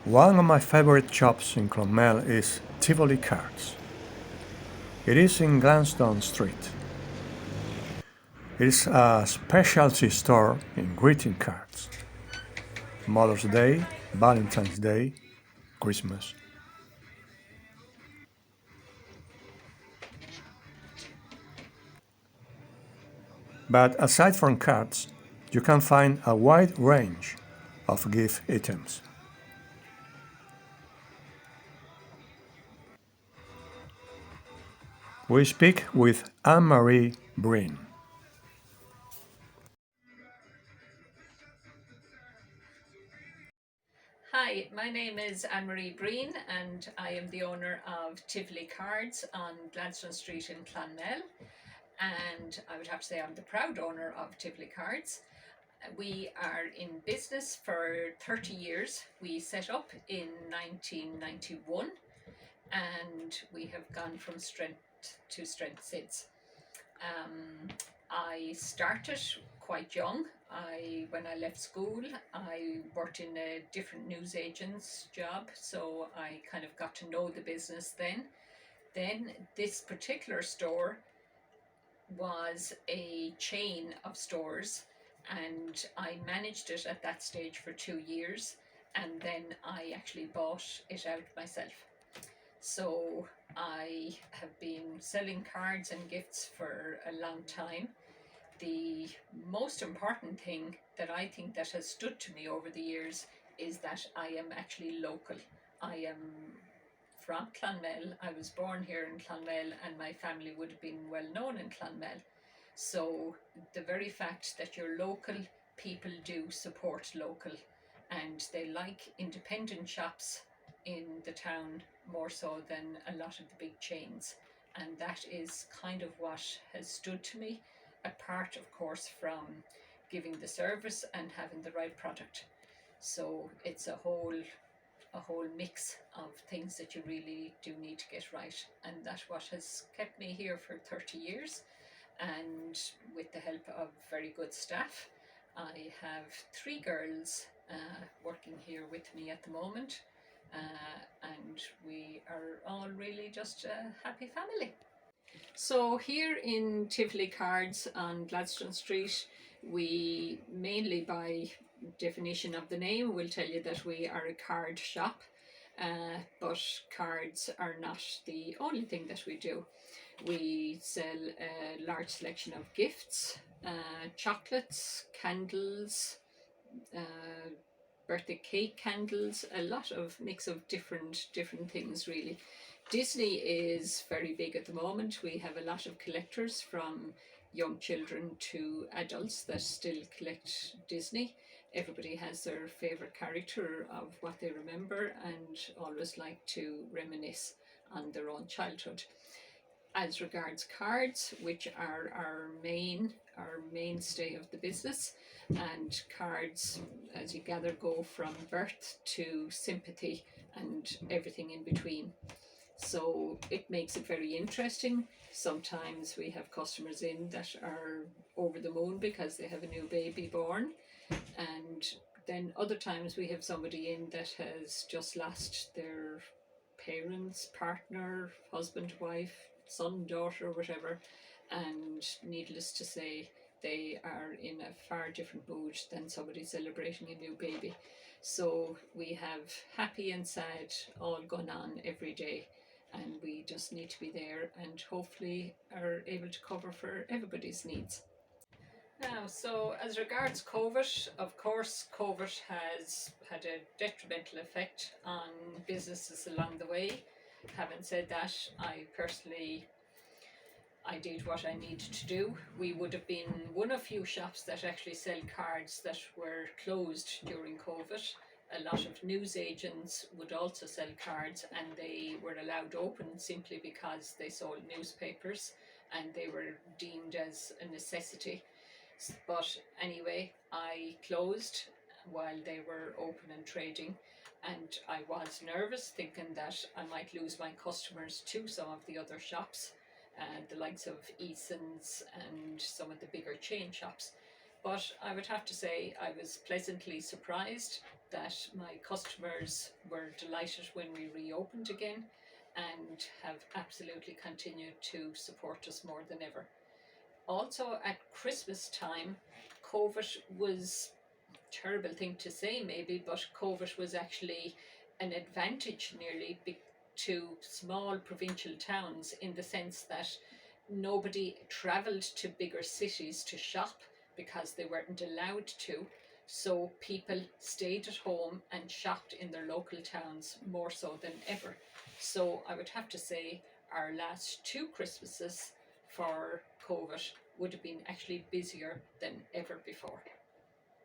One of my favorite shops in Clonmel is Tívoli Cards. It is in Gladstone Street. It is a specialty store in greeting cards. Mother's Day, Valentine's Day, Christmas. But aside from cards, you can find a wide range of gift items. We speak with Anne-Marie Breen. Hi, my name is Anne-Marie Breen and I am the owner of Tivoli Cards on Gladstone Street in Clonmel. And I would have to say I'm the proud owner of Tivoli Cards. We are in business for 30 years. We set up in 1991 and we have gone from strength to strength since. I started quite young. When I left school, I worked in a different newsagent's job, so I kind of got to know the business then. Then this particular store was a chain of stores, and I managed it at that stage for 2 years, and then I actually bought it out myself. So I have been selling cards and gifts for a long time. The most important thing that I think that has stood to me over the years is that I am actually local. I am from Clonmel. I was born here in Clonmel and my family would have been well known in Clonmel. So the very fact that you're local, people do support local and they like independent shops in the town more so than a lot of the big chains. And that is kind of what has stood to me, apart of course from giving the service and having the right product. So it's a whole mix of things that you really do need to get right, and that's what has kept me here for 30 years. And with the help of very good staff, I have three girls working here with me at the moment, and we are all really just a happy family. So here in Tivoli Cards on Gladstone Street, we mainly, by definition of the name, will tell you that we are a card shop. But cards are not the only thing that we do. We sell a large selection of gifts, chocolates, candles, uh, birthday cake candles, a lot of mix of different things really. Disney is very big at the moment. We have a lot of collectors, from young children to adults, that still collect Disney. Everybody has their favourite character of what they remember and always like to reminisce on their own childhood. As regards cards, which are our mainstay of the business, and cards, as you gather, go from birth to sympathy and everything in between. So it makes it very interesting. Sometimes we have customers in that are over the moon because they have a new baby born, and then other times we have somebody in that has just lost their parents, partner, husband, wife, son, daughter, whatever, and needless to say, they are in a far different mood than somebody celebrating a new baby. So we have happy and sad all going on every day, and we just need to be there and hopefully are able to cover for everybody's needs. Now, so as regards COVID, of course, COVID has had a detrimental effect on businesses along the way. Having said that, I did what I needed to do. We would have been one of few shops that actually sell cards that were closed during COVID. A lot of newsagents would also sell cards, and they were allowed open simply because they sold newspapers and they were deemed as a necessity. But anyway, I closed while they were open and trading, and I was nervous, thinking that I might lose my customers to some of the other shops, the likes of Eason's and some of the bigger chain shops. But I would have to say I was pleasantly surprised. that my customers were delighted when we reopened again and have absolutely continued to support us more than ever. Also, at Christmas time, COVID was a terrible thing to say, maybe, but COVID was actually an advantage nearly to small provincial towns in the sense that nobody travelled to bigger cities to shop because they weren't allowed to. So people stayed at home and shopped in their local towns more so than ever. So I would have to say our last two Christmases for COVID would have been actually busier than ever before.